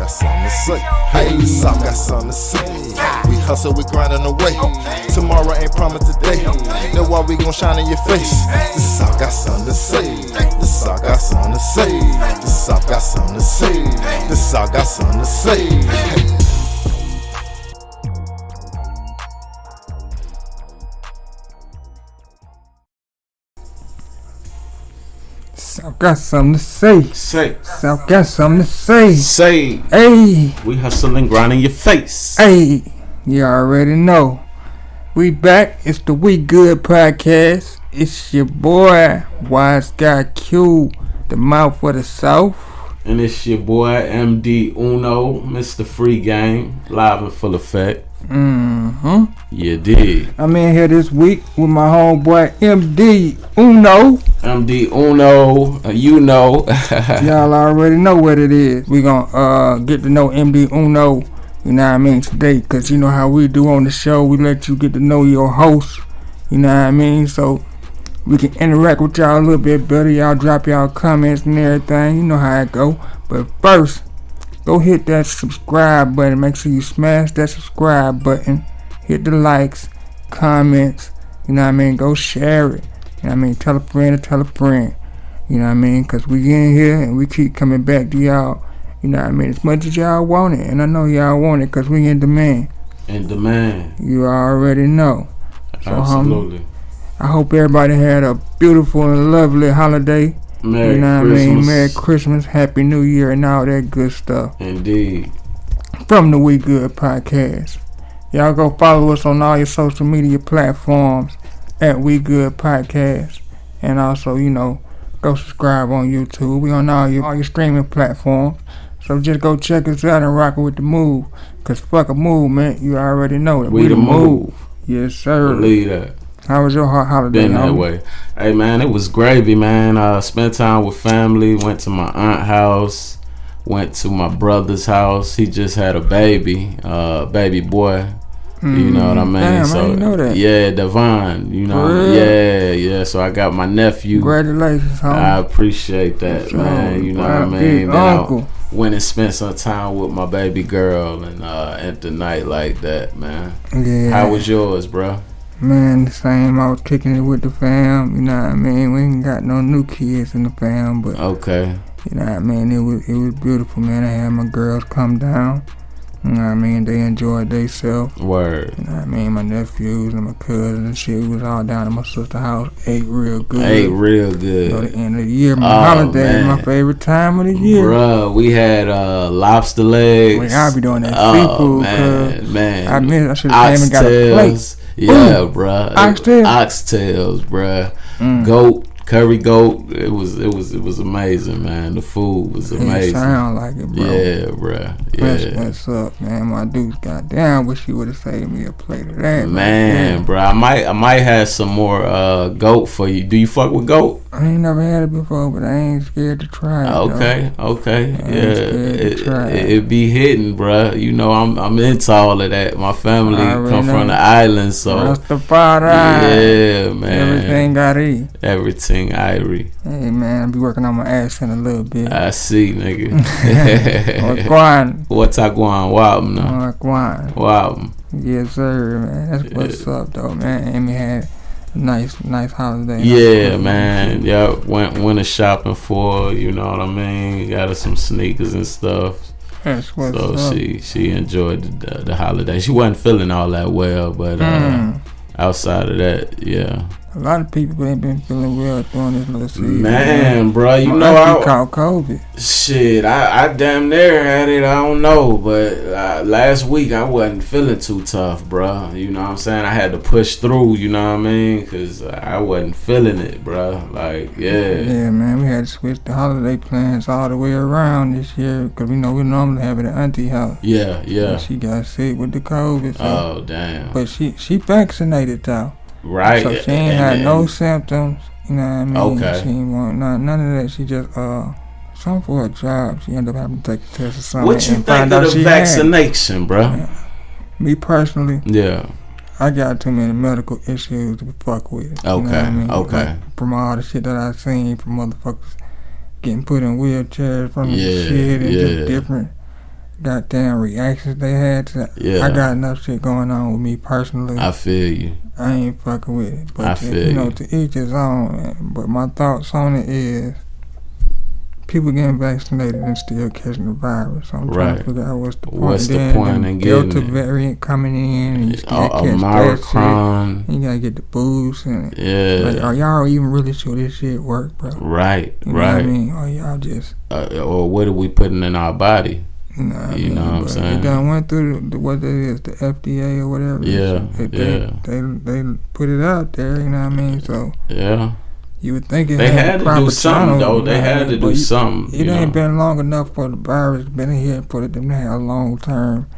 got something to say. Hey, the South got something to say. We hustle, we grinding away. Tomorrow ain't promised today. Know why we gon' shine in your face. The South got something to say. The South got something to say. The South got something to say. The South got something to say. Hey. South got something to say. South got something to say. Hey. We hustle and grind in your face. Hey. You already know. We back. It's the We Good podcast. It's your boy, Wise Guy Q, the mouth of the South. And it's your boy, MD Uno, Mr. Free Game, live in full effect. You did. I'm in here this week with my homeboy, MD Uno. MD Uno, you know. Y'all already know what it is. We gonna get to know MD Uno, you know what I mean, today. Cause you know how we do on the show. We let you get to know your host, you know what I mean. So we can interact with y'all a little bit better. Y'all drop y'all comments and everything. You know how it go. But first, go hit that subscribe button. Make sure you smash that subscribe button. Hit the likes, comments. You know what I mean? Go share it. You know what I mean? Tell a friend or tell a friend. You know what I mean? Because we in here and we keep coming back to y'all. You know what I mean? As much as y'all want it. And I know y'all want it because we in demand. In demand. You already know. So, absolutely. I hope everybody had a beautiful and lovely holiday. Merry you know what Christmas. I mean? Merry Christmas, Happy New Year, and all that good stuff. Indeed. From the We Good podcast. Y'all go follow us on all your social media platforms at We Good Podcast. And also, you know, go subscribe on YouTube. We on all your streaming platforms. So just go check us out and rock it with the move. Cause fuck a move, man. You already know it. We the move. Yes, sir. Believe that. How was your holiday? Been that way. Hey, man, it was gravy, man. Spent time with family. Went to my aunt's house. Went to my brother's house. He just had a baby boy. You know what I mean? Damn, so I didn't know that. Yeah, Devon. You know, yeah. So I got my nephew. Congratulations, homie. I appreciate that, man. You know what I mean? Then I went and spent some time with my baby girl and at the night like that, man. Yeah. How was yours, bro? Man, the same. I was kicking it with the fam. You know what I mean? We ain't got no new kids in the fam, but okay. You know what I mean? It was beautiful, man. I had my girls come down. You know what I mean? They enjoyed themselves. Word. You know what I mean? My nephews and my cousins and shit. We was all down at my sister's house. Ate real good. You know, the end of the year, my holiday, my favorite time of the year. Bruh, we had lobster legs. Wait, I'll be doing that seafood. Man. I should have came and got a plate. Yeah, bruh. Oxtails. Oxtails, bruh. Goat. Curry goat, it was amazing, man. The food was amazing. It sound like it, bro. Yeah, bruh. Yeah. What's up, man? My dude's goddamn. Wish you would have saved me a plate of that, man. Bro, I might have some more goat for you. Do you fuck with goat? I ain't never had it before, but I ain't scared to try it. Okay. It be hitting, bruh. You know I'm into all of that. My family come from the island, so Rastafari. Yeah, man. Everything got eat. Everything Irie. Hey, man, I be working on my accent a little bit. I see, nigga. What's I going? Wildin' now. Wildin'. Yes, sir, man. That's what's up, though, man. Amy had a nice holiday. Yeah, man. Yeah, went shopping for, you know what I mean? Got her some sneakers and stuff. That's what's up. So she enjoyed the holiday. She wasn't feeling all that well, but outside of that, yeah. A lot of people ain't been feeling well during this little season. Man, bro, you know I caught COVID. Shit, I damn near had it. I don't know, but last week I wasn't feeling too tough, bro. You know what I'm saying? I had to push through. You know what I mean? Cause I wasn't feeling it, bro. Like, yeah. Yeah, man, we had to switch the holiday plans all the way around this year, cause we normally have it at Auntie house. Yeah. But she got sick with the COVID. So. Oh damn. But she vaccinated though. Right. So she ain't had no symptoms. You know what I mean? Okay. She ain't want none of that. She just something for a job. She ended up having to take a test or something. What you think of the vaccination, bro? Yeah. Me personally. Yeah. I got too many medical issues to fuck with. Okay. You know what I mean? Okay. Like, from all the shit that I've seen from motherfuckers getting put in wheelchairs from the shit and just different goddamn reactions they had to, I got enough shit going on with me personally. I feel you. I ain't fucking with it. But I feel you. To each his own. Man. But my thoughts on it is people getting vaccinated and still catching the virus. I'm trying to figure out what's the point. What's the point in getting Delta variant coming in and you still catch Omicron. that shit. You gotta get the boost and like, are y'all even really sure this shit work, bro? Right, you know what I mean? Or y'all just or what are we putting in our body? You know what I'm saying? It done went through what it is, the FDA or whatever. They put it out there. You know what I mean? So you would think they had to do something though. They had to do something. It ain't been long enough for the virus been here for them to have long term.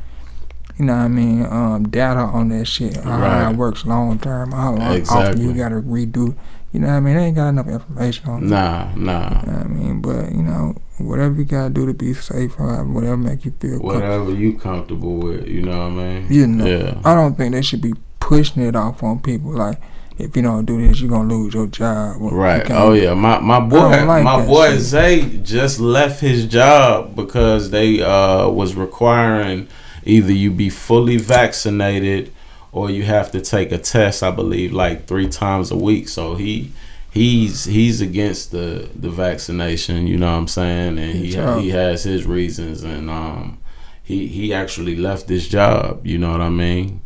You know what I mean? Data on that shit. How it works long term. How long often you gotta redo. You know what I mean? They ain't got enough information on it. Nah. You know what I mean? But, you know, whatever you gotta do to be safe, whatever make you feel whatever you comfortable with, you know what I mean? You know, I don't think they should be pushing it off on people like, if you don't do this, you're gonna lose your job. Right. Oh yeah. My boy Zay just left his job because they was requiring either you be fully vaccinated or you have to take a test, I believe, like 3 times a week. So he's against the vaccination, you know what I'm saying? And he has his reasons, and he actually left his job, you know what I mean?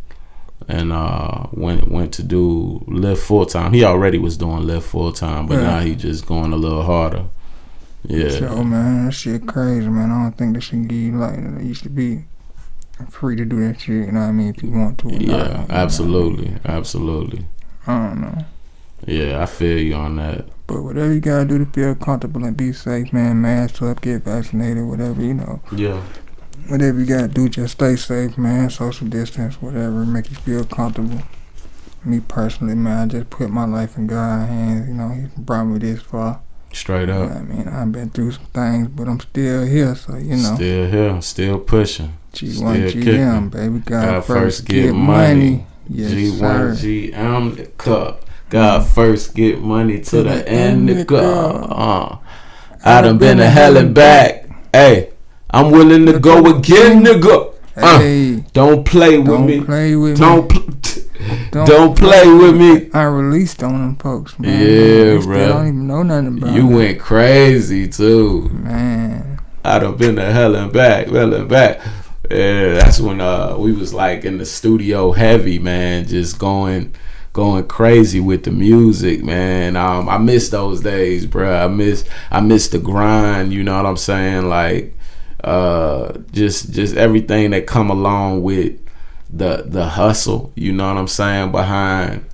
And went to do Lyft full time. He already was doing Lyft full time, but now he just going a little harder. Yeah. So man, that shit crazy, man. I don't think they should give you like it used to be. Free to do that shit, you know what I mean, if you want to. Absolutely. Absolutely. I don't know. Yeah, I feel you on that. But whatever you gotta do to feel comfortable and be safe, man, mask up, get vaccinated, whatever, you know. Yeah. Whatever you gotta do, just stay safe, man, social distance, whatever, make you feel comfortable. Me personally, man, I just put my life in God's hands, you know, he brought me this far. Straight up. You know I mean, I've been through some things, but I'm still here, so, you know. Still here, still pushing. G1 GM, baby. God first get money. Yes, G1 sir. GM the cup. God first get money to the end the cup. I done been to hell and back. Hey, I'm willing to go again, nigga. Hey, don't play with me. Don't play with me. I released on them folks, man. Yeah, bro. I don't even know nothing about you went crazy too, man. I done been to hell and back. Yeah, that's when we was like in the studio heavy, man, just going crazy with the music, man. I miss those days, bro. I miss the grind, you know what I'm saying? Like just everything that come along with the hustle, you know what I'm saying, behind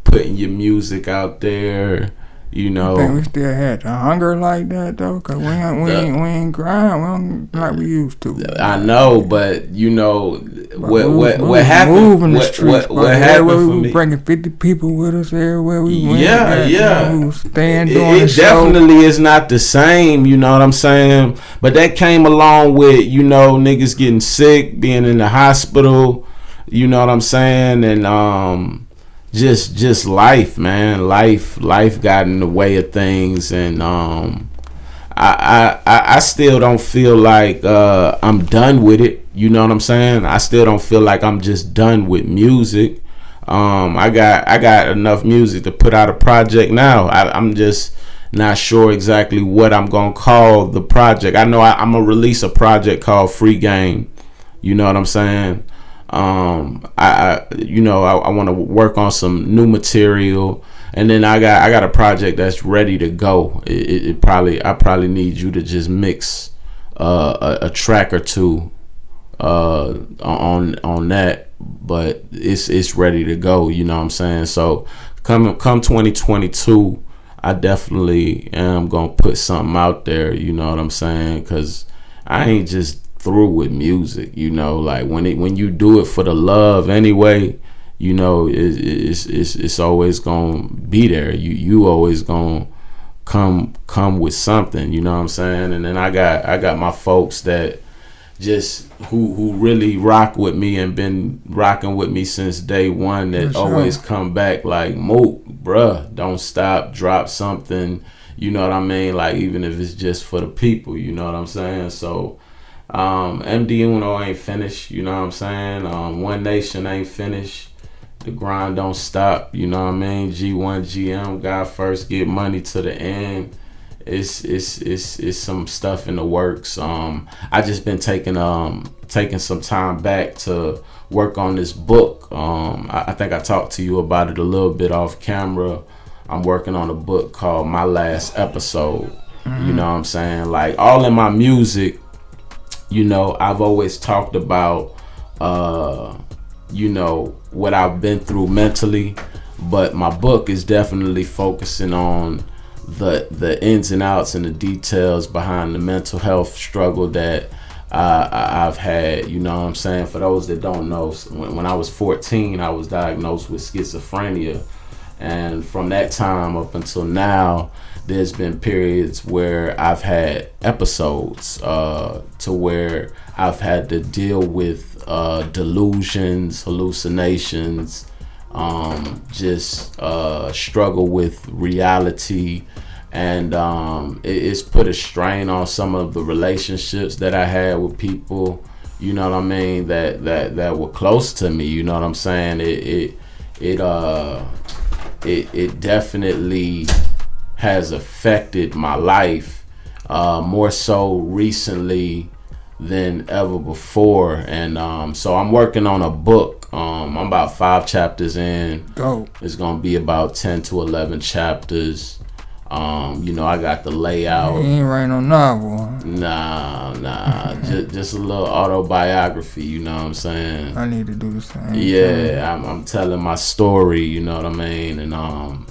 putting your music out there. You know, I think we still had the hunger like that though, cause we ain't grind, like we used to. I know, but you know what happened? Moving the streets, what happened for we me? Bringing 50 people with us everywhere we went. Yeah. We was staying doing the it show. Definitely is not the same. You know what I'm saying? But that came along with niggas getting sick, being in the hospital. You know what I'm saying? And just life, man. Life got in the way of things, and I still don't feel like I'm done with it. You know what I'm saying? I still don't feel like I'm just done with music. I got enough music to put out a project now. I'm just not sure exactly what I'm gonna call the project. I know I'm gonna release a project called Free Game. You know what I'm saying? I want to work on some new material, and then I got a project that's ready to go. I probably need you to just mix a track or two on that, but it's ready to go. You know what I'm saying? So come 2022, I definitely am gonna put something out there. You know what I'm saying? 'Cause I ain't just through with music, like when you do it for the love anyway, it's always gonna be there. You always gonna come with something, you know what I'm saying? And then I got my folks that just who really rock with me and been rocking with me since day one, that always come back like, Mook, bruh, don't stop, drop something, you know what I mean? Like, even if it's just for the people, you know what I'm saying? So MD Uno ain't finished, you know what I'm saying? One Nation ain't finished. The grind don't stop, you know what I mean? G1, GM, God first, get money to the end. It's some stuff in the works. I just been taking some time back to work on this book. I think I talked to you about it a little bit off camera. I'm working on a book called My Last Episode. Mm-hmm. You know what I'm saying? Like, all in my music, you know, I've always talked about you know, what I've been through mentally, but my book is definitely focusing on the ins and outs and the details behind the mental health struggle that I've had. You know what I'm saying? For those that don't know, when I was 14, I was diagnosed with schizophrenia, and from that time up until now, there's been periods where I've had episodes to where I've had to deal with delusions, hallucinations, just struggle with reality, and it's put a strain on some of the relationships that I had with people, you know what I mean, that were close to me, you know what I'm saying. It definitely has affected my life more so recently than ever before, and so I'm working on a book. I'm about 5 chapters in. It's gonna be about 10 to 11 chapters. You know, I got the layout. You ain't writing no novel. Nah. just a little autobiography. You know what I'm saying? I need to do the same. Yeah, I'm telling my story. You know what I mean? And I'm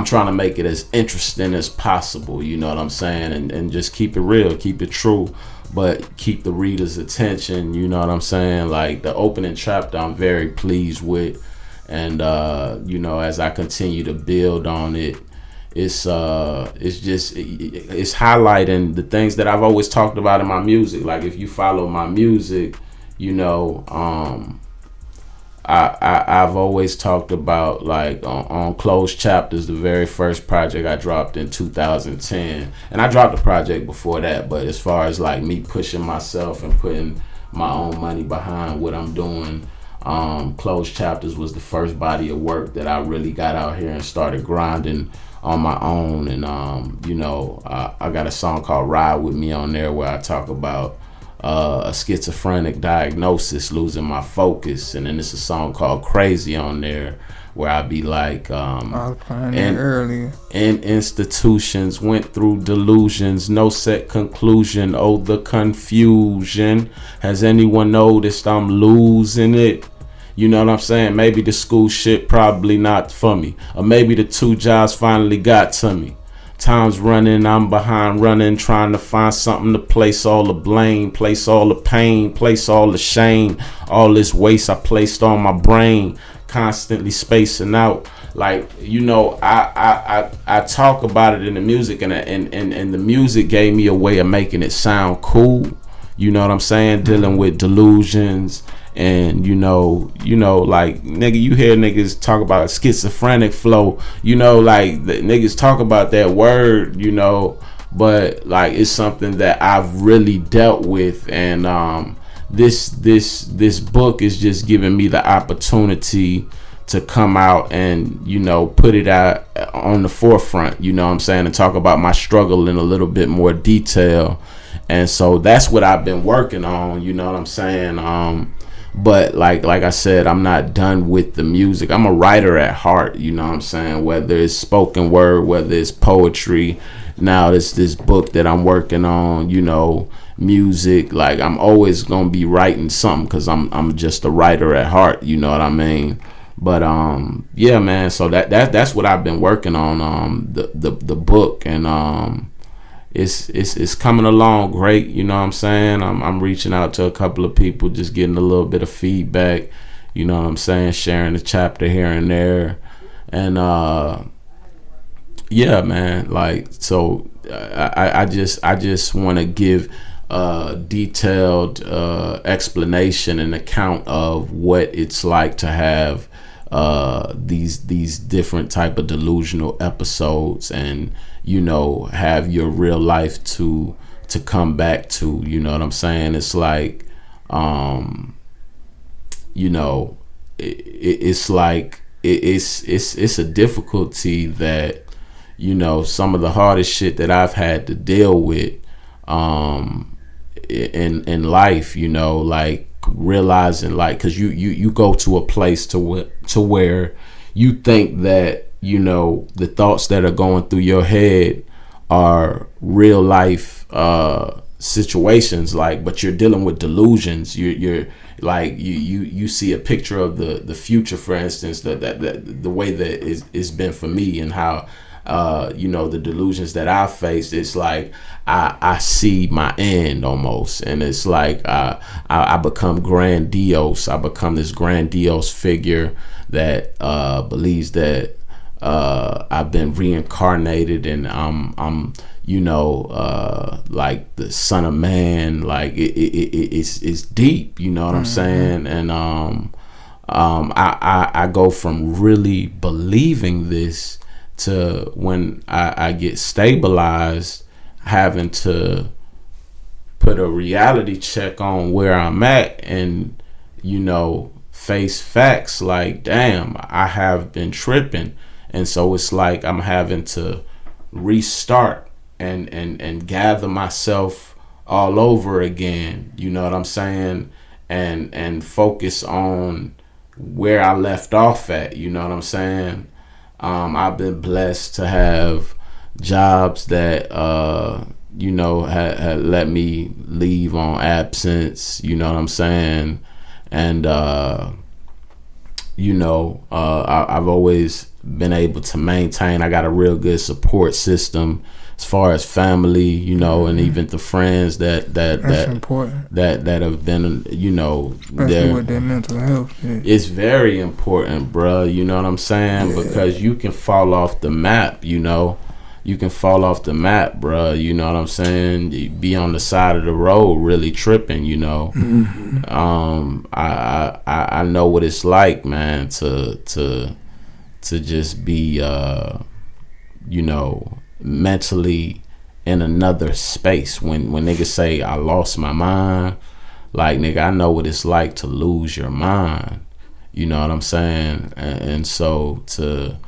trying to make it as interesting as possible. You know what I'm saying? And just keep it real, keep it true, but keep the reader's attention. You know what I'm saying? Like, the opening chapter I'm very pleased with, and you know, as I continue to build on it, it's highlighting the things that I've always talked about in my music. Like, if you follow my music, you know, I've always talked about, like, on Closed Chapters, the very first project I dropped in 2010, and I dropped a project before that, but as far as like me pushing myself and putting my own money behind what I'm doing, Closed Chapters was the first body of work that I really got out here and started grinding on my own. And you know, I got a song called Ride With Me on there where I talk about a schizophrenic diagnosis, losing my focus, and then there's a song called Crazy on there where I be like, I was playing that earlier. In institutions, went through delusions, no set conclusion, oh the confusion. Has anyone noticed I'm losing it? You know what I'm saying? Maybe the school shit probably not for me, or maybe the 2 jobs finally got to me. Time's running, I'm behind running, trying to find something to place all the blame, place all the pain, place all the shame, all this waste I placed on my brain, constantly spacing out. Like, you know, I talk about it in the music, and the music gave me a way of making it sound cool. You know what I'm saying? Dealing with delusions. And you know, like, nigga, you hear niggas talk about schizophrenic flow, you know, like, the niggas talk about that word, you know, but like, it's something that I've really dealt with, and this book is just giving me the opportunity to come out and, you know, put it out on the forefront, you know what I'm saying, and talk about my struggle in a little bit more detail. And so that's what I've been working on, you know what I'm saying. But like I said, I'm not done with the music. I'm a writer at heart, you know what I'm saying? Whether it's spoken word, whether it's poetry. Now it's this book that I'm working on, you know, music. Like, I'm always gonna be writing something, because I'm just a writer at heart, you know what I mean? But yeah, man. So that's what I've been working on. The book, and it's coming along great, you know what I'm saying. I'm reaching out to a couple of people, just getting a little bit of feedback, you know what I'm saying, sharing a chapter here and there. And yeah, man, like, so I just want to give detailed explanation and account of what it's like to have these different type of delusional episodes, and, you know, have your real life to come back to. You know what I'm saying? It's like, you know, it's like it's a difficulty that, you know, some of the hardest shit that I've had to deal with in life, you know, like realizing, like, because you go to a place to where you think that, you know, the thoughts that are going through your head are real life situations, like, but you're dealing with delusions. You're like you see a picture of the future, for instance, that the way that it's been for me, and how you know, the delusions that I faced. It's like I see my end almost, and it's like I become grandiose. I become this grandiose figure that believes that I've been reincarnated, and I'm you know, like the son of man. Like it's deep, you know what I'm saying? And I go from really believing this to, when I get stabilized, having to put a reality check on where I'm at, and, you know, face facts like, damn, I have been tripping. And so it's like I'm having to restart and gather myself all over again, you know what I'm saying? And focus on where I left off at, you know what I'm saying? I've been blessed to have jobs that you know, had let me leave on absence, you know what I'm saying? And you know, I've always been able to maintain. I got a real good support system as far as family, you know, and even the friends that important. that have been, you know, especially with their mental health shit. It's very important, bruh, you know what I'm saying? Yeah. Because you can fall off the map, you know. You can fall off the map, bruh, you know what I'm saying? You be on the side of the road really tripping, you know. Mm-hmm. I know what it's like, man, to just be you know, mentally in another space. When niggas say I lost my mind, like, nigga, I know what it's like to lose your mind, you know what I'm saying? And so to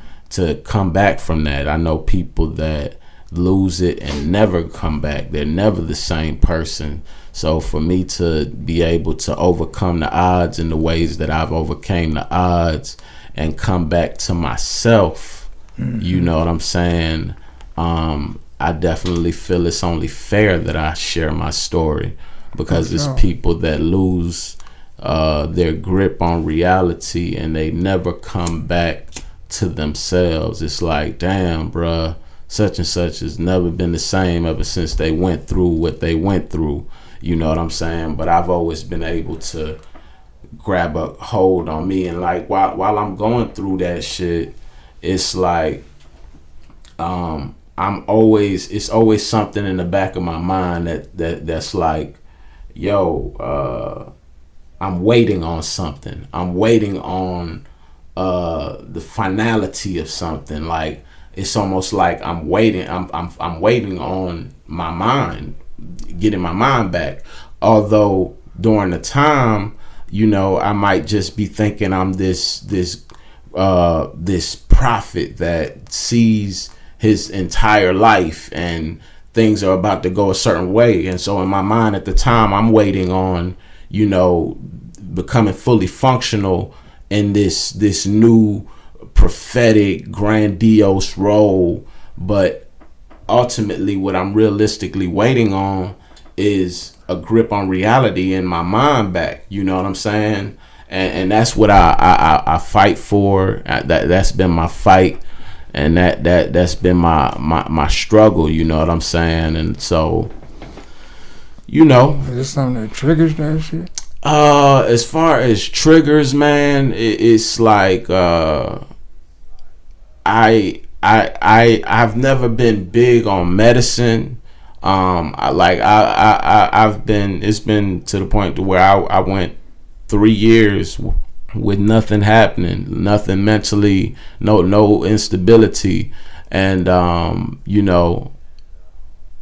come back from that, I know people that lose it and never come back. They're never the same person. So for me to be able to overcome the odds in the ways that I've overcame the odds and come back to myself, mm-hmm. you know what I'm saying? I definitely feel it's only fair that I share my story, because it's people that lose their grip on reality and they never come back to themselves. It's like, damn, bruh, such and such has never been the same ever since they went through what they went through, you know what I'm saying? But I've always been able to grab a hold on me, and like while I'm going through that shit, it's like it's always something in the back of my mind that's like, yo, I'm waiting on something. I'm waiting on the finality of something. Like, it's almost like I'm waiting on my mind, getting my mind back. Although during the time, you know, I might just be thinking I'm this prophet that sees his entire life and things are about to go a certain way. And so in my mind at the time, I'm waiting on, you know, becoming fully functional in this new prophetic, grandiose role. But ultimately, what I'm realistically waiting on is a grip on reality in my mind back. You know what I'm saying? And that's what I fight for. That's been my fight, and that's been my struggle. You know what I'm saying? And so, you know, is this something that triggers that shit? As far as triggers, man, it's like I've never been big on medicine. It's been to the point to where I went 3 years with nothing happening, nothing mentally, no instability, and you know,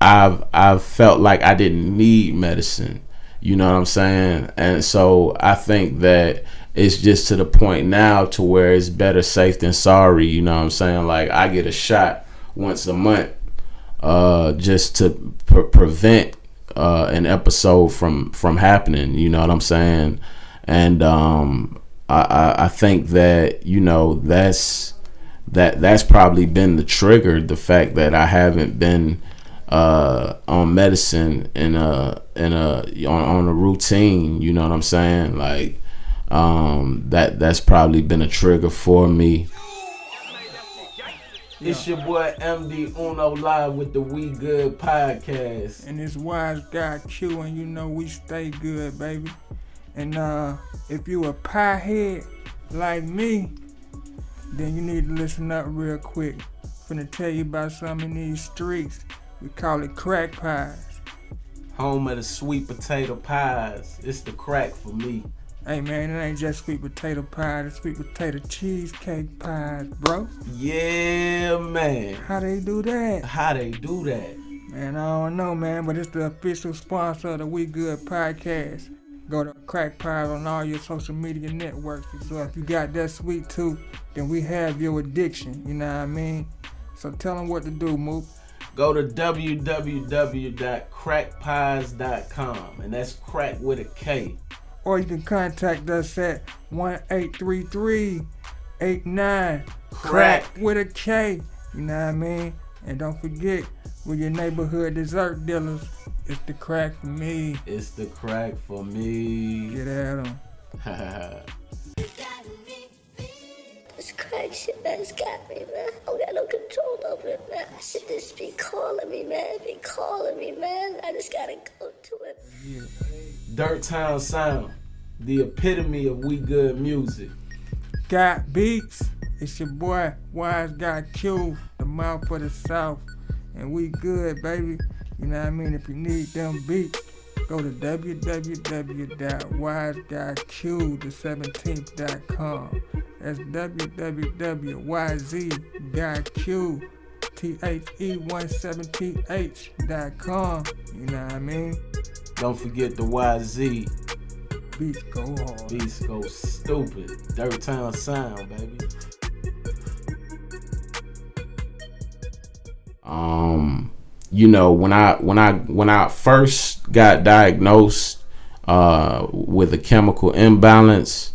I've felt like I didn't need medicine. You know what I'm saying? And so I think that it's just to the point now to where it's better safe than sorry. You know what I'm saying? Like I get a shot once a month, just to prevent an episode from happening. You know what I'm saying? And I think that, you know, that's probably been the trigger. The fact that I haven't been on medicine on a routine. You know what I'm saying? Like that's probably been a trigger for me. It's your boy MD Uno live with the We Good podcast. And it's Wise Guy Q, and you know we stay good, baby. And if you a pie head like me, then you need to listen up real quick. Finna tell you about some in these streets. We call it crack pies. Home of the sweet potato pies. It's the crack for me. Hey man, it ain't just sweet potato pie, it's sweet potato cheesecake pies, bro. Yeah, man. How they do that? Man, I don't know, man, but it's the official sponsor of the We Good podcast. Go to Crack Pies on all your social media networks. So if you got that sweet tooth, then we have your addiction, you know what I mean? So tell them what to do, Mook. Go to www.crackpies.com, and that's crack with a K. Or you can contact us at 1-833-89-CRACK with a K. You know what I mean? And don't forget, with your neighborhood dessert dealers, it's the crack for me. It's the crack for me. Get at them. This crack shit that's got me, man. I don't got no control over it, man. Shit just be calling me, man. I just gotta go to it. Yeah. Dirt Town Sound, the epitome of We Good music. Got beats. It's your boy, Wise Guy Q, the mouth of the South. And we good, baby. You know what I mean? If you need them beats, go to www.wiseguyq17th.com. That's www.wiseguyqthe17th.com. You know what I mean? Don't forget the YZ. Beats go hard. Beats go stupid. Dirt Town Sound, baby. You know, when I first got diagnosed with a chemical imbalance,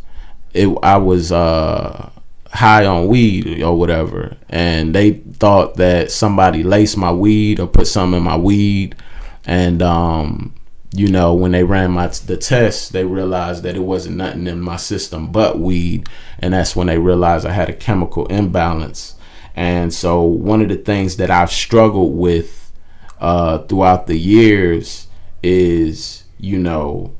I was high on weed or whatever, and they thought that somebody laced my weed or put something in my weed, and you know, when they ran the test, they realized that it wasn't nothing in my system but weed, and that's when they realized I had a chemical imbalance. And so one of the things that I've struggled with throughout the years is, you know,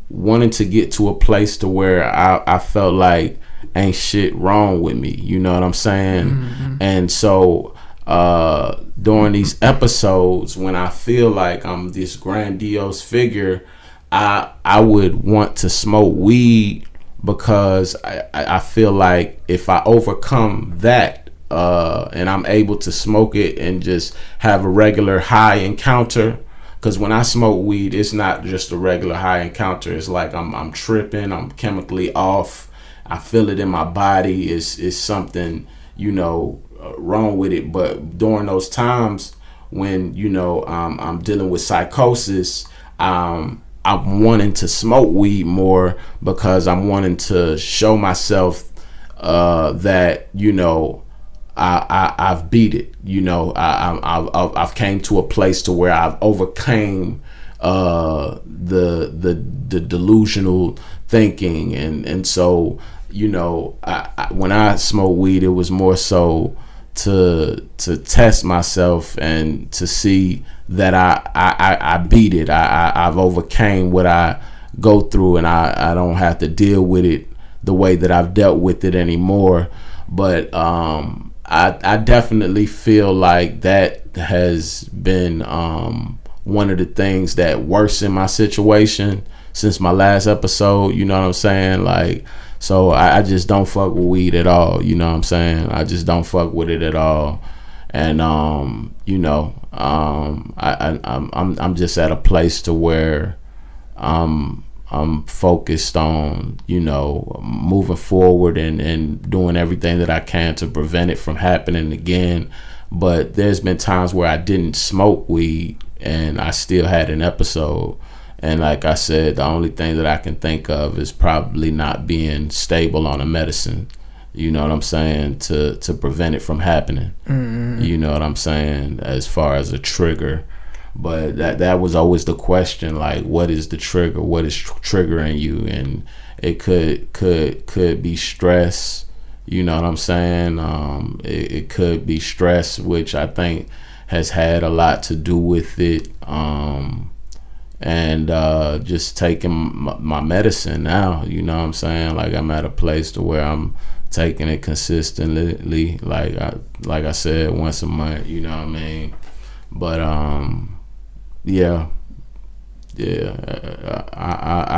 wanting to get to a place to where I felt like ain't shit wrong with me. You know what I'm saying? Mm-hmm. And so during these episodes, when I feel like I'm this grandiose figure, I would want to smoke weed because I feel like if I overcome that, and I'm able to smoke it and just have a regular high encounter, because when I smoke weed, it's not just a regular high encounter. It's like I'm tripping, I'm chemically off, I feel it in my body. It's something, you know, wrong with it. But during those times when, you know, I'm dealing with psychosis, I'm wanting to smoke weed more because I'm wanting to show myself that, you know, I've beat it. You know, I've came to a place to where I've overcame the delusional thinking, and so, you know, when I smoke weed, it was more so to test myself and to see that I beat it. I've overcame what I go through, and I don't have to deal with it the way that I've dealt with it anymore. But I definitely feel like that has been one of the things that worsened my situation since my last episode. You know what I'm saying? Like, so I just don't fuck with weed at all. You know what I'm saying? I just don't fuck with it at all. And I'm just at a place to where I'm focused on, moving forward and doing everything that I can to prevent it from happening again. But there's been times where I didn't smoke weed and I still had an episode. And like I said, the only thing that I can think of is probably not being stable on a medicine. You know what I'm saying? To prevent it from happening. Mm-hmm. You know what I'm saying? As far as a trigger. But that was always the question, like, what is the trigger? What is triggering you? And it could be stress. You know what I'm saying? It could be stress, which I think has had a lot to do with it. And just taking my medicine now, you know what I'm saying? Like, I'm at a place to where I'm taking it consistently, like I said, once a month, you know what I mean? But I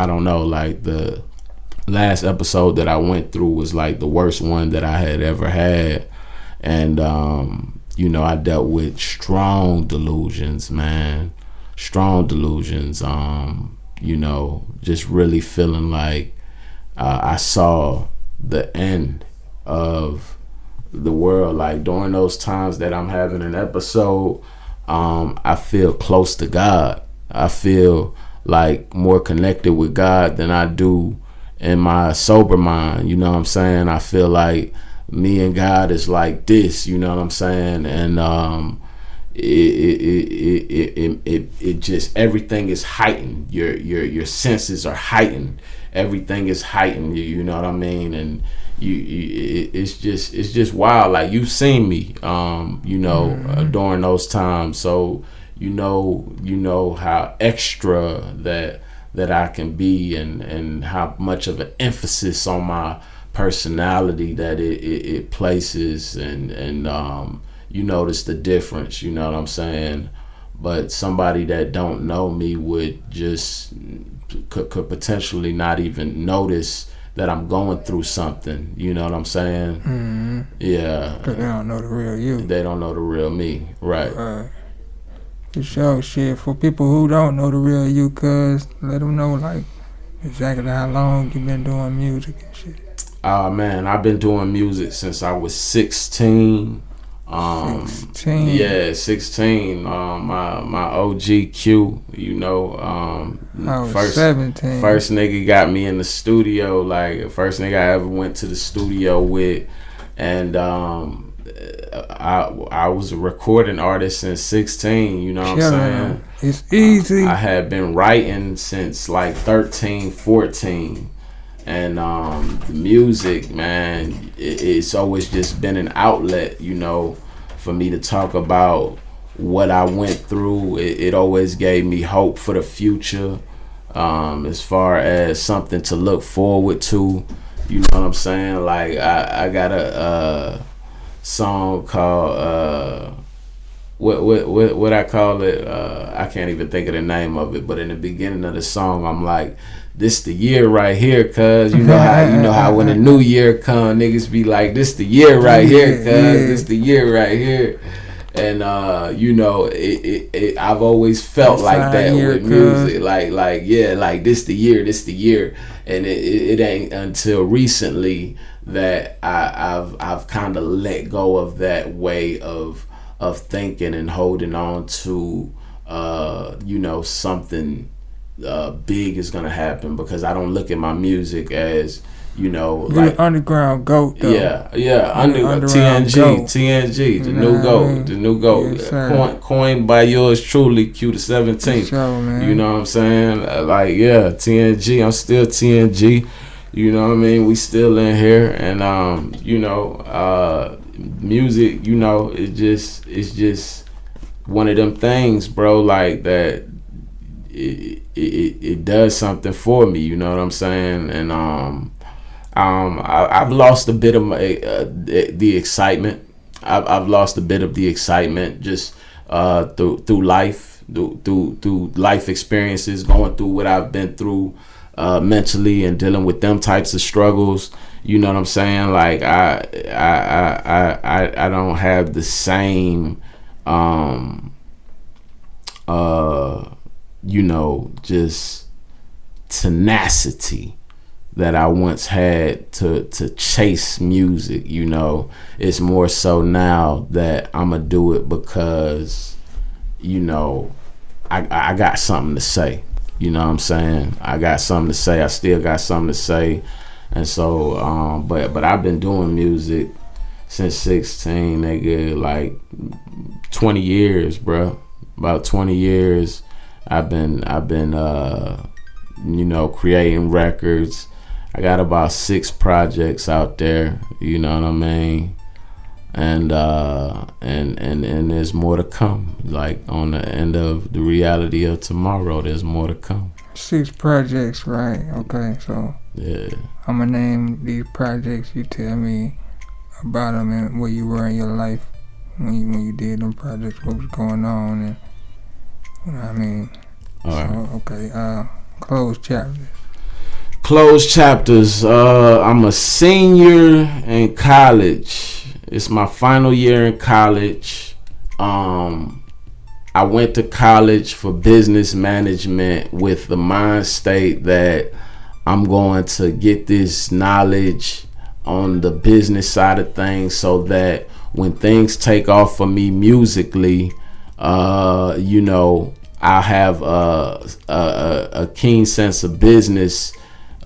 don't know, like the last episode that I went through was like the worst one that I had ever had. And I dealt with strong delusions, man. Strong delusions. Just really feeling like I saw the end of the world. Like, during those times that I'm having an episode, I feel close to God. I feel like more connected with God than I do in my sober mind. You know what I'm saying? I feel like me and God is like this. You know what I'm saying? And it just, everything is heightened. Your senses are heightened. Everything is heightened. You know what I mean? And it's just wild. Like, you've seen me, during those times. So you know how extra that I can be, and how much of an emphasis on my personality that it places, and you notice the difference. You know what I'm saying? But somebody that don't know me would just could potentially not even notice that I'm going through something. You know what I'm saying? Mm-hmm. Yeah. Cause they don't know the real you. They don't know the real me. Right. For sure, shit. For people who don't know the real you, cuz, let them know, like, exactly how long you been doing music and shit. Man, I've been doing music since I was 16. 16. Yeah, 16. My OG Q, I was 17. First nigga got me in the studio, like, first nigga I ever went to the studio with. And I was a recording artist since 16, you know what I'm saying? It's easy. I had been writing since like 13, 14. And the music, man, it's always just been an outlet, for me to talk about what I went through. It always gave me hope for the future, as far as something to look forward to. You know what I'm saying? Like, I got a song called what I call it. I can't even think of the name of it. But in the beginning of the song, I'm like, "This the year right here, cuz." You know how when the new year come, niggas be like, "This the year right here, cuz. This the year right here." And I've always felt like that with music, like this the year, and it ain't until recently that I've kind of let go of that way of thinking and holding on to something big is gonna happen, because I don't look at my music as like underground goat though. Yeah, underground TNG, the new goat, yes, coined by yours truly, Q the 17th. Sure, you know what I'm saying? TNG, I'm still TNG. You know what I mean? We still in here, and music, it's just one of them things, bro. Like that, it does something for me. You know what I'm saying? And I've lost a bit of the excitement. I've lost a bit of the excitement just through life, through life experiences, going through what I've been through. mentally and dealing with them types of struggles. You know what I'm saying? Like I don't have the same you know, just tenacity that I once had to chase music. You know, it's more so now that I'ma do it because, you know, I got something to say. You know what I'm saying? I got something to say. I still got something to say. And so, but I've been doing music since 16, nigga, like 20 years, bro. About 20 years. I've been, you know, creating records. I got about 6 projects out there. You know what I mean? And there's more to come. Like on the end of the reality of tomorrow, there's more to come. 6 projects, right? Okay, so yeah, I'm gonna name these projects. You tell me about them and where you were in your life when you did them projects. What was going on, and you know what I mean. All right. Okay. Closed chapters. Closed chapters. I'm a senior in college. It's my final year in college. I went to college for business management with the mind state that I'm going to get this knowledge on the business side of things so that when things take off for me musically, you know, I have a keen sense of business,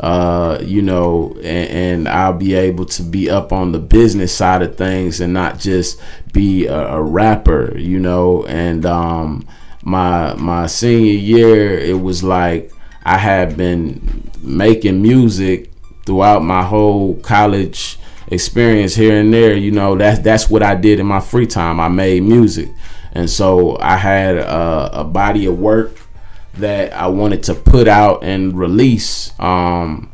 you know, and I'll be able to be up on the business side of things and not just be a rapper, you know. And my senior year, it was like I had been making music throughout my whole college experience here and there. You know, that's what I did in my free time. I made music. And so I had a body of work that I wanted to put out and release. And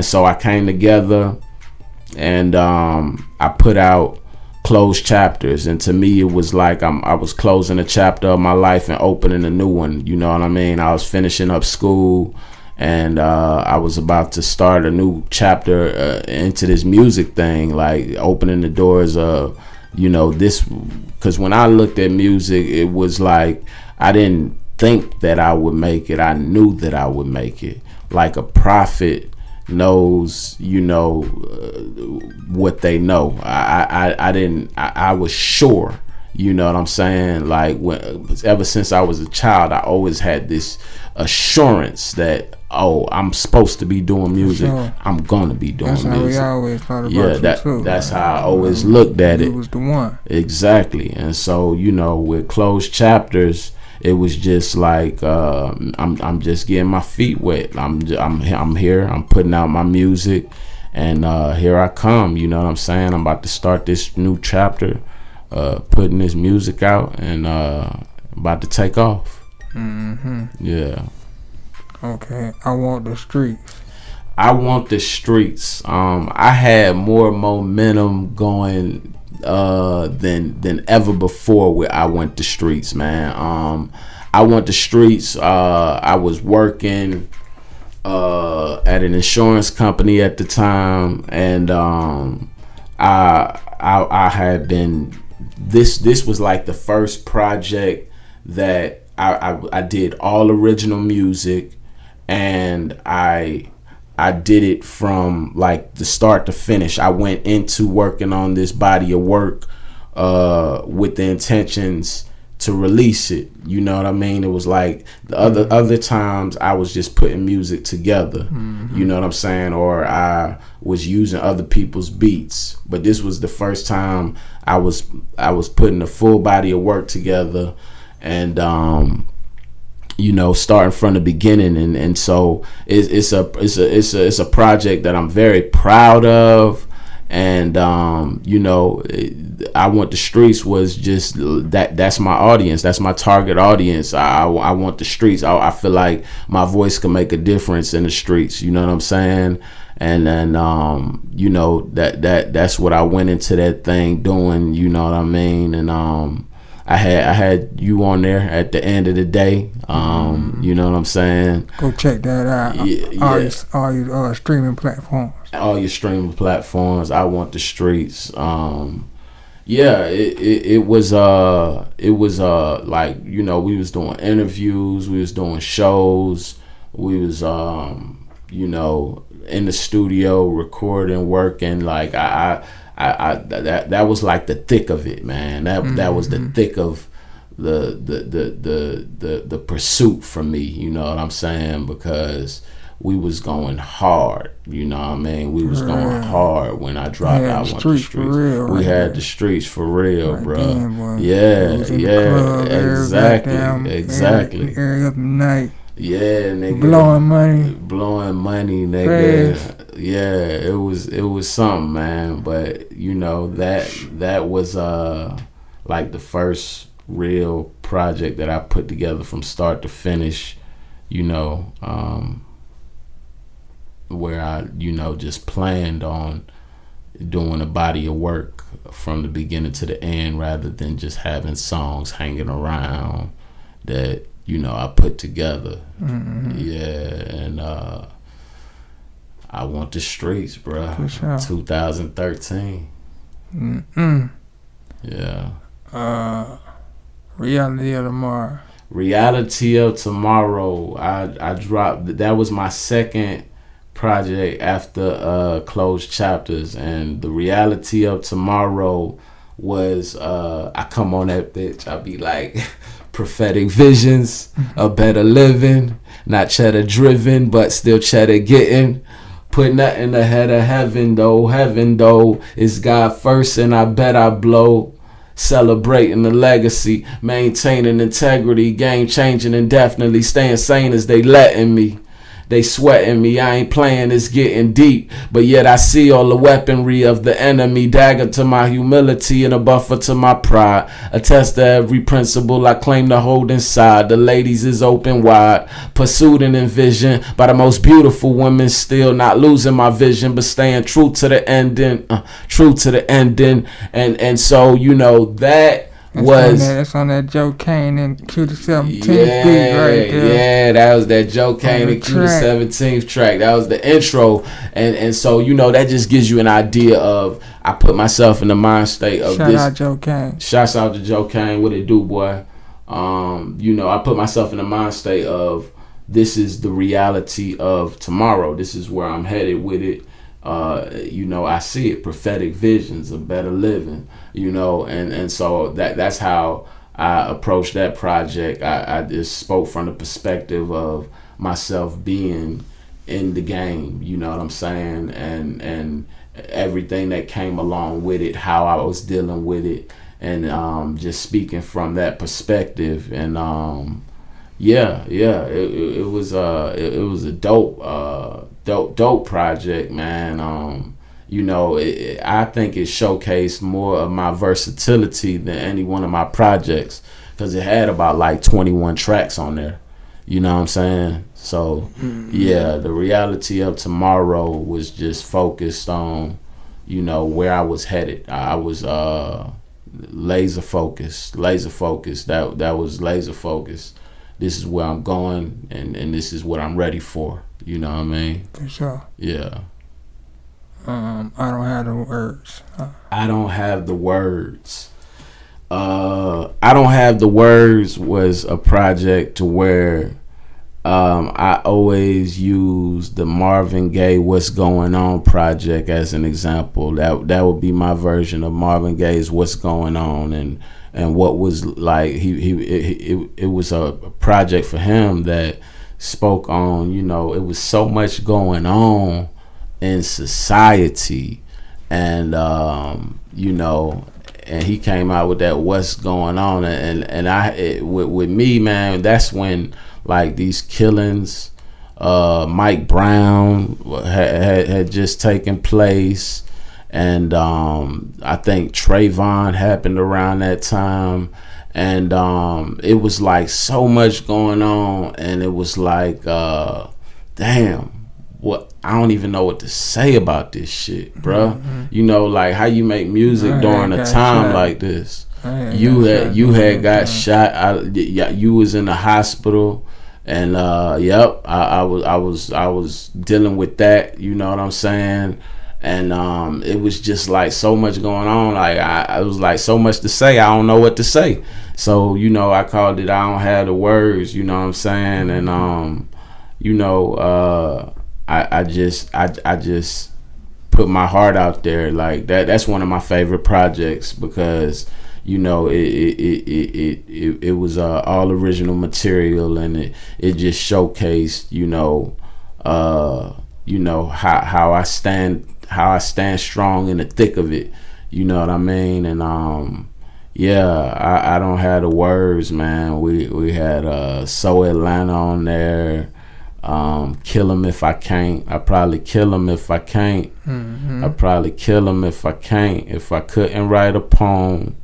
so I came together and I put out Closed Chapters. And to me, it was like I was closing a chapter of my life and opening a new one. You know what I mean? I was finishing up school and I was about to start a new chapter into this music thing, like opening the doors of, you know, this, because when I looked at music, it was like I didn't think that I would make it. I knew that I would make it. Like a prophet knows, you know, what they know. I was sure, you know what I'm saying? Like ever since I was a child, I always had this assurance that, oh, I'm supposed to be doing music. Sure. I'm gonna be doing music. That's how we always thought about too. That's how I always looked at it. It was the one. Exactly. And so, you know, with Closed Chapters, it was just like I'm just getting my feet wet. I'm here. I'm putting out my music, and here I come. You know what I'm saying? I'm about to start this new chapter, putting this music out, and about to take off. Mm-hmm. Yeah. Okay, I Want the Streets. I Want the Streets. I had more momentum going than ever before with I Want the Streets, man. I Want the Streets. I was working at an insurance company at the time, and I had been. This was like the first project that I did all original music. And I did it from like the start to finish. I went into working on this body of work with the intentions to release it. You know what I mean? It was like the other times I was just putting music together. Mm-hmm. You know what I'm saying? Or I was using other people's beats. But this was the first time I was putting a full body of work together, and you know, starting from the beginning, and so it's a project that I'm very proud of, and you know, I Want the Streets was just that's my audience, that's my target audience. I want the streets. I feel like my voice can make a difference in the streets. You know what I'm saying? And then you know, that's what I went into that thing doing. You know what I mean? And I had you on there at the end of the day. You know what I'm saying? Go check that out. Yeah. All your streaming platforms. All your streaming platforms. I Want the Streets. Yeah, it was like, you know, we was doing interviews, we was doing shows, we was you know, in the studio recording, working. Like that was like the thick of it, man. That was the thick of the pursuit for me, you know what I'm saying? Because we was going hard, you know what I mean? We was going hard when I dropped I Want the Streets. We had the streets for real, bro. Exactly. Every other night. Yeah, nigga. Blowing money, nigga. Fast. Yeah, it was something, man. But you know, that was like the first real project that I put together from start to finish, you know, where I, you know, just planned on doing a body of work from the beginning to the end rather than just having songs hanging around that, you know, I put together. Yeah, and I Want the Streets, bro. For sure. 2013. Yeah. Reality of Tomorrow. Reality of Tomorrow. I dropped. That was my second project after Closed Chapters, and the Reality of Tomorrow was I come on that bitch. I be like, prophetic visions, a better living, not cheddar driven, but still cheddar getting. Put nothing ahead of heaven though. Heaven though is God first, and I bet I blow. Celebrating the legacy, maintaining integrity, game changing, and definitely staying sane as they letting me. They sweating me, I ain't playing, it's getting deep. But yet I see all the weaponry of the enemy. Dagger to my humility and a buffer to my pride. A test to every principle I claim to hold inside. The ladies is open wide, pursued and envisioned by the most beautiful women. Still not losing my vision, but staying true to the ending. And so, you know, that's on that Joe Kane and Q the 17th beat right there. Yeah, that was that Joe Kane and Q the 17th track. That was the intro. And so, you know, that just gives you an idea of, I put myself in the mind state of Shout out Joe Kane. Shouts out to Joe Kane. What it do, boy? You know, I put myself in the mind state of, this is the reality of tomorrow. This is where I'm headed with it. You know, I see it, prophetic visions of better living, you know, and so that's how I approached that project. I just spoke from the perspective of myself being in the game, you know what I'm saying, and everything that came along with it, how I was dealing with it, and just speaking from that perspective. And it was a dope project, man. You know, I think it showcased more of my versatility than any one of my projects, because it had about like 21 tracks on there. You know what I'm saying? So, yeah, the Reality of Tomorrow was just focused on, you know, where I was headed. I was laser focused. That was laser focused. This is where I'm going, and this is what I'm ready for. You know what I mean? For sure. Yeah. I don't have the words. I don't have the words. I don't have the words was a project to where I always use the Marvin Gaye What's Going On project as an example. That would be my version of Marvin Gaye's What's Going On, and what was like it was a project for him that spoke on, you know, it was so much going on in society, and you know, and he came out with that What's Going On, and with me, man, that's when like these killings, Mike Brown had just taken place, and I think Trayvon happened around that time. And it was like so much going on, and it was like, damn, what, I don't even know what to say about this shit, bruh. You know, like how you make music during a time like this. You had got shot. You was in the hospital, and I was dealing with that. You know what I'm saying? And it was just like so much going on. Like I was like so much to say. I don't know what to say. So you know, I called it. I don't have the words. You know what I'm saying? And you know, I just put my heart out there like that. That's one of my favorite projects because you know it was all original material, and it just showcased you know how I stand strong in the thick of it. You know what I mean? And I don't have the words, man. We had So Atlanta on there. Kill him if I can't. I probably kill him if I can't. I probably kill him if I can't. If I couldn't write a poem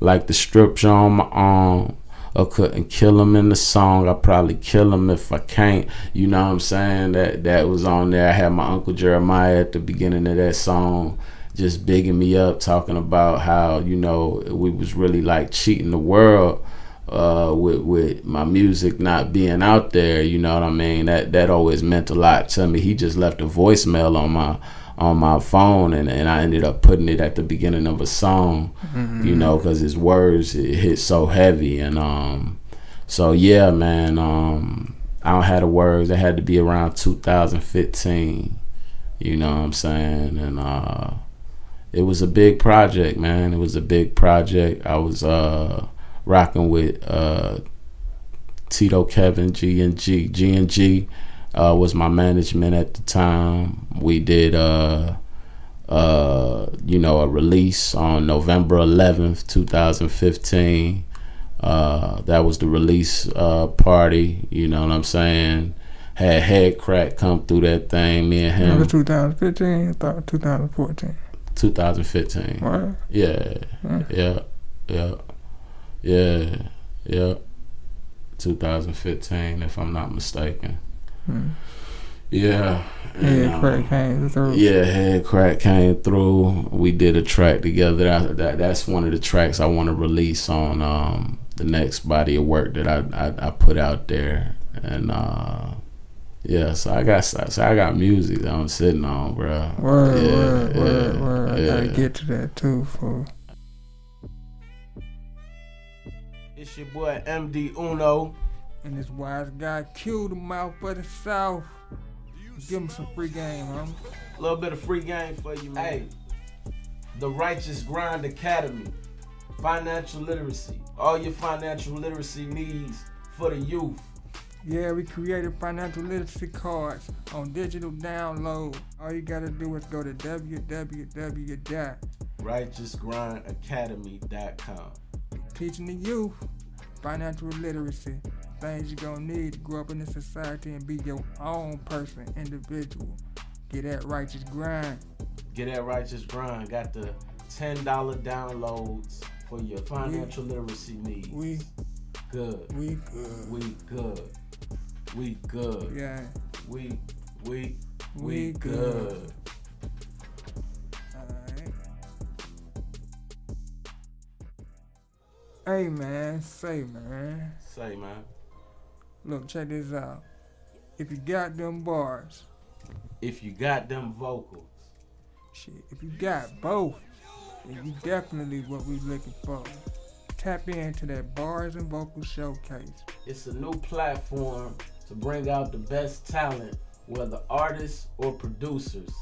like the strips on my arm, or couldn't kill him in the song, I probably kill him if I can't. You know what I'm saying? That was on there. I had my Uncle Jeremiah at the beginning of that song just bigging me up, talking about how, you know, we was really like cheating the world with my music not being out there. You know what I mean? That always meant a lot to me. He just left a voicemail on my phone, and I ended up putting it at the beginning of a song, you know, because his words, it hit so heavy. And so yeah, man, I don't have the words. It had to be around 2015, you know what I'm saying? And it was a big project, man. It was a big project. I was rocking with Tito, Kevin, G&G. G&G was my management at the time. We did you know, a release on November 11th, 2015. That was the release party, you know what I'm saying? Had Head Crack come through that thing, me and him. It was 2015, I thought 2014. 2015. What? Yeah. 2015, if I'm not mistaken. Yeah. Head Crack came through. Yeah, Head Crack came through. We did a track together. That's one of the tracks I want to release on the next body of work that I put out there. And yeah, so I got music that I'm sitting on, bro. Word. I gotta get to that too, fool. It's your boy MD Uno. And this wise guy killed him out for the South. Give him some free game, homie. A little bit of free game for you, man. Hey, the Righteous Grind Academy. Financial literacy. All your financial literacy needs for the youth. Yeah, we created financial literacy cards on digital download. All you gotta do is go to www.righteousgrindacademy.com. Teaching the youth financial literacy. Things you're gonna need to grow up in this society and be your own person, individual. Get that righteous grind. Get that righteous grind. Got the $10 downloads for your financial literacy needs. We good. Yeah. We good. Alright. Hey man, say man. Look, check this out. If you got them bars. If you got them vocals. Shit, if you got both, then you definitely what we looking for. Tap into that Bars and Vocals Showcase. It's a new platform to bring out the best talent, whether artists or producers.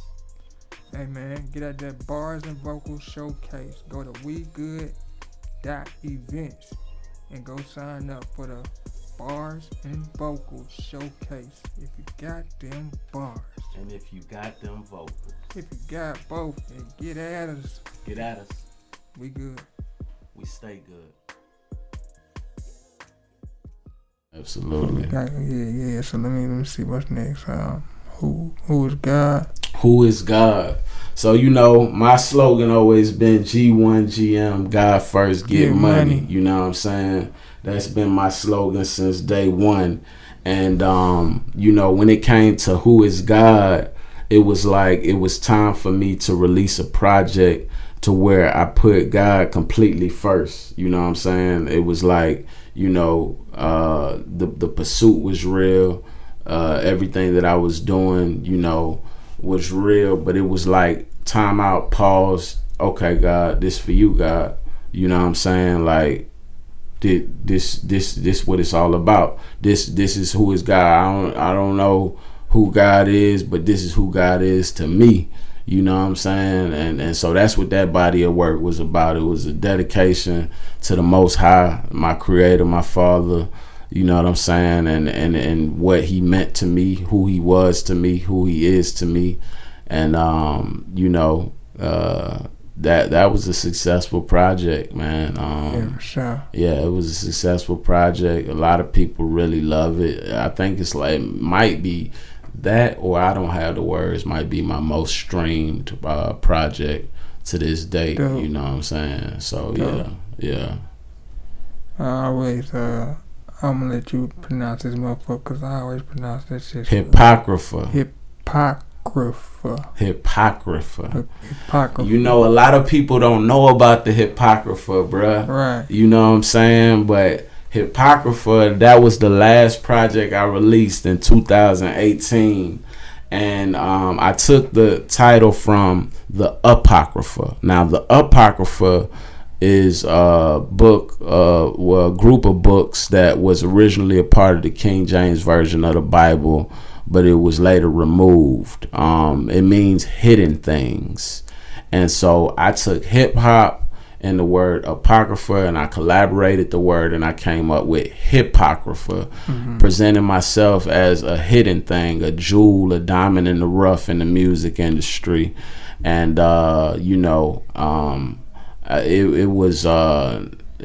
Hey man, get at that Bars and Vocals Showcase. Go to wegood.events and go sign up for the Bars and Vocals Showcase. If you got them bars. And if you got them vocals. If you got both, then get at us. We good. We stay good. Absolutely. Yeah. So let me see what's next. Who is God? Who is God? So you know, my slogan always been G1GM, God first, get money. You know what I'm saying? That's been my slogan since day one. And you know, when it came to who is God, it was like it was time for me to release a project to where I put God completely first. You know what I'm saying? It was like, you know, the pursuit was real. Everything that I was doing, you know, was real, but it was like time out, pause. Okay, God, this for you, God. You know what I'm saying? Like, this what it's all about. This is who is God. I don't know who God is, but this is who God is to me. You know what I'm saying? And so that's what that body of work was about. It was a dedication to the Most High, my Creator, my Father. You know what I'm saying? And what He meant to me, who He was to me, who He is to me. And you know, that was a successful project, man. Yeah, for sure. Yeah, it was a successful project. A lot of people really love it. I think it's like, it might be that, or I Don't Have the Words, might be my most streamed project to this day. Dope. You know what I'm saying? So Dope. yeah. I always, I'm gonna let you pronounce this motherfucker, because I always pronounce that shit. Hypocrypha. Hypocrypha. You know, a lot of people don't know about the Hypocrypha, bruh. Right. You know what I'm saying? But Hypocrypha, that was the last project I released in 2018. And I took the title from the Apocrypha. Now, the Apocrypha is a book, a group of books that was originally a part of the King James Version of the Bible, but it was later removed. It means hidden things. And so I took hip hop and the word apocrypha, and I collaborated the word, and I came up with Hypocrypha, presenting myself as a hidden thing, a jewel, a diamond in the rough in the music industry. And you know, it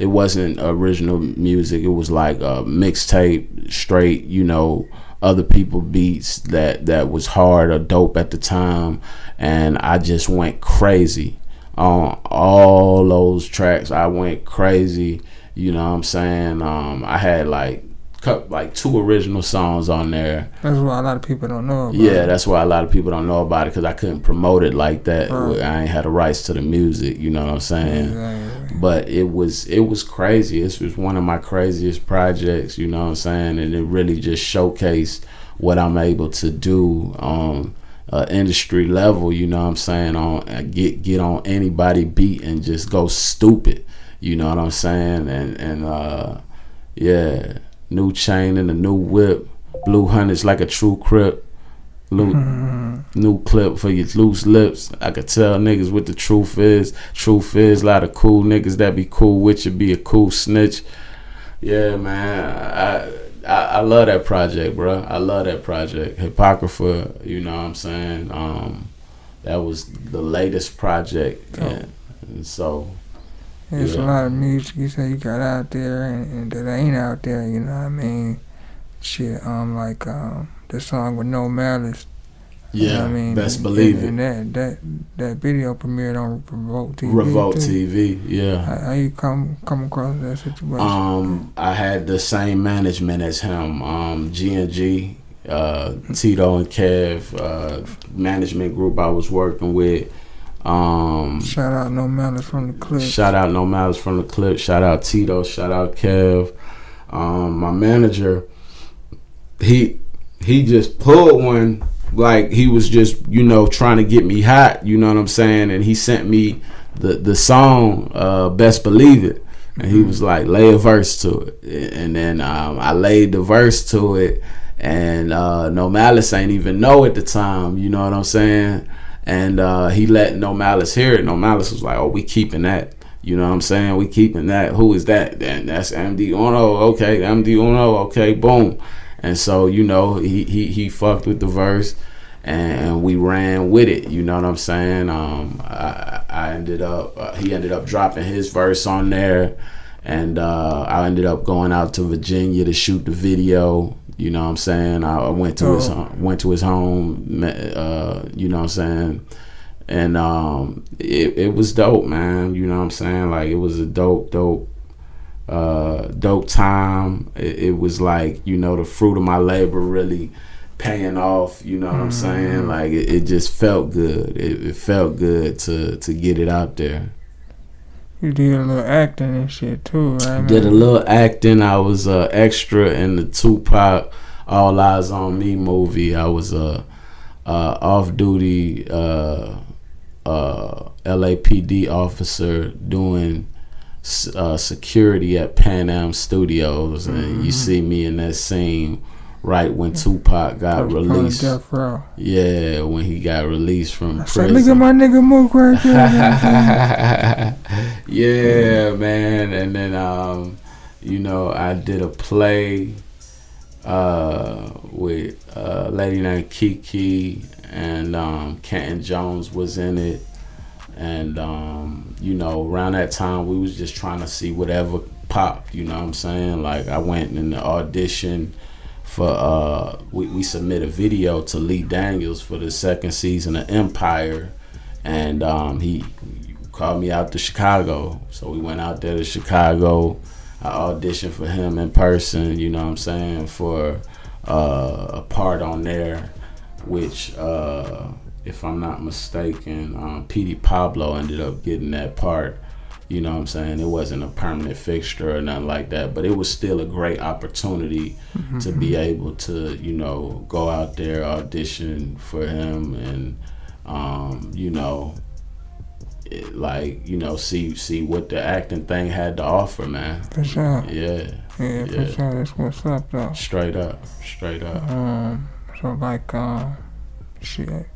wasn't original music. It was like a mixtape, straight, you know, other people beats that was hard or dope at the time, and I just went crazy on all those tracks. I went crazy, you know what I'm saying? I had like 2 original songs on there. That's why a lot of people don't know about it. Yeah, that's why a lot of people don't know about it, because I couldn't promote it like that. Right. I ain't had the rights to the music, you know what I'm saying? Exactly. But it was crazy. This was one of my craziest projects, you know what I'm saying? And it really just showcased what I'm able to do on industry level, you know what I'm saying? On get on anybody beat and just go stupid, you know what I'm saying? And yeah, new chain and a new whip, blue hundreds like a true crip, new clip for your loose lips. I could tell niggas what the truth is. Truth is, a lot of cool niggas that be cool with you be a cool snitch. Yeah, man, I love that project, bro. I love that project. Hypocrypha, you know what I'm saying? That was the latest project. And so There's a lot of music you say you got out there and that ain't out there, you know what I mean? Shit, like the song with No Malice. yeah, you know what I mean? best believe it. And that video premiered on Revolt TV. Revolt too. TV, yeah. How you come across that situation? I had the same management as him, G&G, Tito and Kev, management group I was working with. Shout out No Malice from the clip. Shout out No Malice from the clip. Shout out Tito. Shout out Kev. My manager, he just pulled one, like he was just, you know, trying to get me hot, you know what I'm saying? And he sent me the song, Best Believe It. And he was like, lay a verse to it. And then I laid the verse to it. And No Malice ain't even know at the time, you know what I'm saying? And he let No Malice hear it. No Malice was like, oh, we keeping that. You know what I'm saying? We keeping that. Who is that? And that's MD Uno. Okay, MD Uno. Okay, boom. And so, you know, he fucked with the verse, and we ran with it. You know what I'm saying? I ended up, he ended up dropping his verse on there, and I ended up going out to Virginia to shoot the video. You know what I'm saying? I went to his home. You know what I'm saying? And it was dope, man. You know what I'm saying? Like, it was a dope time. It was like, you know, the fruit of my labor really paying off. You know what I'm saying? Like it just felt good. It felt good to get it out there. You did a little acting and shit too, right? Did a little acting. I was extra in the Tupac All Eyes on Me movie. I was off-duty LAPD officer doing security at Pan Am Studios, and you see me in that scene right when Tupac got released. Yeah, when he got released from prison. Look at my nigga Mook right there. Yeah, man. And then I did a play with a lady named Kiki, and Kenton Jones was in it. And around that time we was just trying to see whatever popped, you know what I'm saying? Like I went in the audition for we submitted a video to Lee Daniels for the second season of Empire, and he called me out to Chicago. So we went out there to Chicago. I auditioned for him in person, you know what I'm saying, for a part on there, which if I'm not mistaken, P.D. Pablo ended up getting that part. You know what I'm saying? It wasn't a permanent fixture or nothing like that, but it was still a great opportunity to be able to, go out there, audition for him, and, see what the acting thing had to offer, man. For sure. Yeah. Yeah, for sure. That's what's up, though. Straight up. Shit.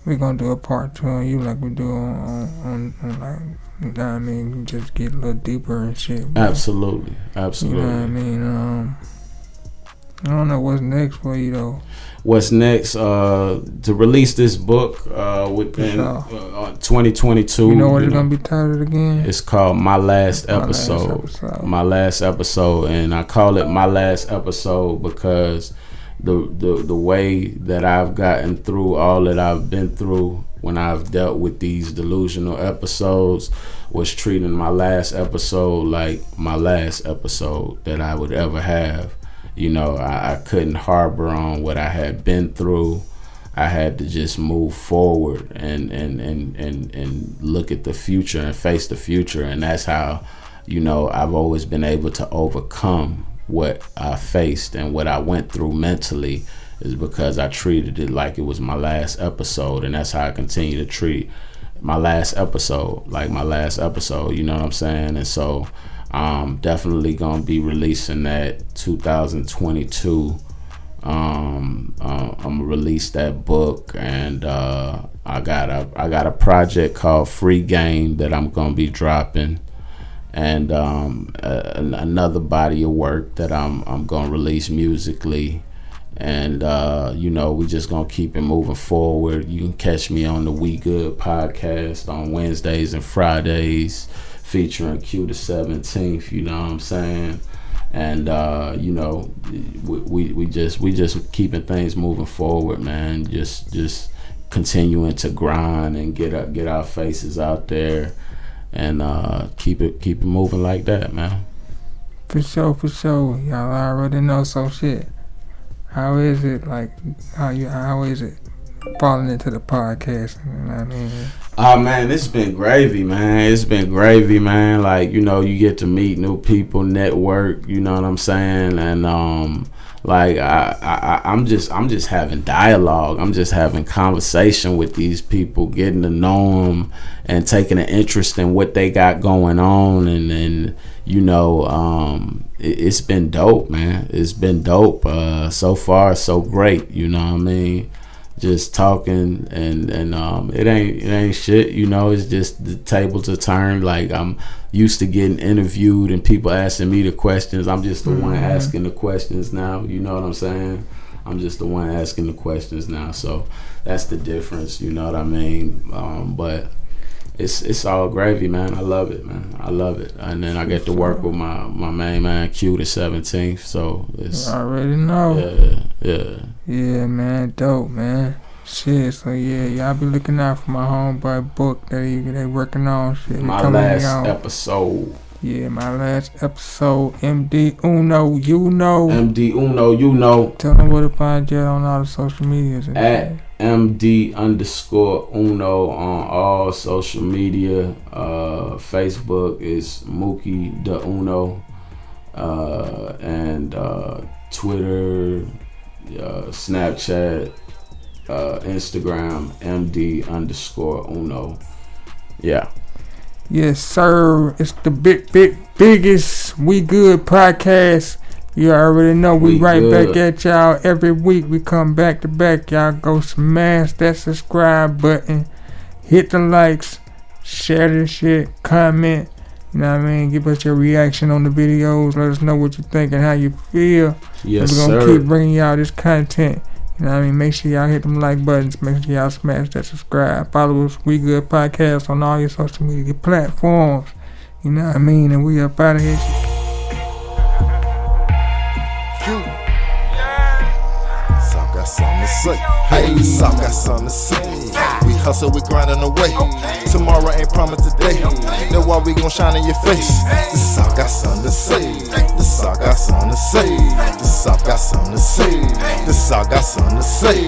We're gonna do a part 2 on you like we do on like, you know what I mean, just get a little deeper and shit. Bro. Absolutely. You know what I mean? I don't know what's next for you though. What's next? To release this book within 2022. You know what it's gonna be titled again? It's called My Last Episode. My Last Episode, and I call it My Last Episode because the way that I've gotten through all that I've been through when I've dealt with these delusional episodes was treating my last episode like my last episode that I would ever have. I couldn't harbor on what I had been through. I had to just move forward and look at the future and face the future, and that's how I've always been able to overcome what I faced and what I went through mentally, is because I treated it like it was my last episode, and that's how I continue to treat my last episode like my last episode, you know what I'm saying? And so I'm definitely gonna be releasing that 2022. I'm gonna release that book, and I got a project called Free Game that I'm gonna be dropping, and another body of work that I'm gonna release musically, and we just gonna keep it moving forward. You can catch me on the We Good podcast on Wednesdays and Fridays, featuring Q the 17th. You know what I'm saying? And we just keeping things moving forward, man. Just continuing to grind and get our faces out there, and keep it moving like that, man. For sure. Y'all already know some shit. How is it how is it falling into the podcast? You know what I mean? Oh man, it's been gravy, man. Like, you get to meet new people, network, you know what I'm saying? And I'm just having dialogue. I'm just having conversation with these people, getting to know them and taking an interest in what they got going on. And it's been dope, man. It's been dope. So far, so great. You know what I mean? Just talking and it ain't shit. It's just the tables are turned. Like, I'm used to getting interviewed and people asking me the questions. I'm just the one asking the questions now. You know what I'm saying? I'm just the one asking the questions now. So that's the difference. You know what I mean? But it's all gravy, man. I love it, man. I love it. And then I get to work with my main man, Q the 17th. So it's, I already know. Yeah, man. Dope, man. Shit. So yeah, y'all be looking out for my homeboy book that they working on. Shit, my last episode. Yeah, my last episode, MD Uno, you know. MD Uno, you know. Tell them where to find you on all the social medias. And At shit. MD_Uno on all social media. Facebook is Mookie the Uno. And Twitter, Snapchat, Instagram, MD_Uno. Yeah. Yes, sir. It's the biggest We Good podcast. You already know we right good. back at y'all every week. We come back to back. Y'all go smash that subscribe button, hit the likes, share this shit, comment. You know what I mean? Give us your reaction on the videos. Let us know what you think and how you feel. Yes, We're gonna sir. keep bringing y'all this content. You know what I mean? Make sure y'all hit them like buttons. Make sure y'all smash that subscribe. Follow us, We Good Podcast, on all your social media platforms. You know what I mean? And we up out of here. Souf got something to say. Hey, Souf got something to say. We hustle, we grinding away. Tomorrow ain't promised today. Know why we gon' shine in your face. The Souf got something to say. The Souf got something to say. The Souf got something to say. The Souf got something to say.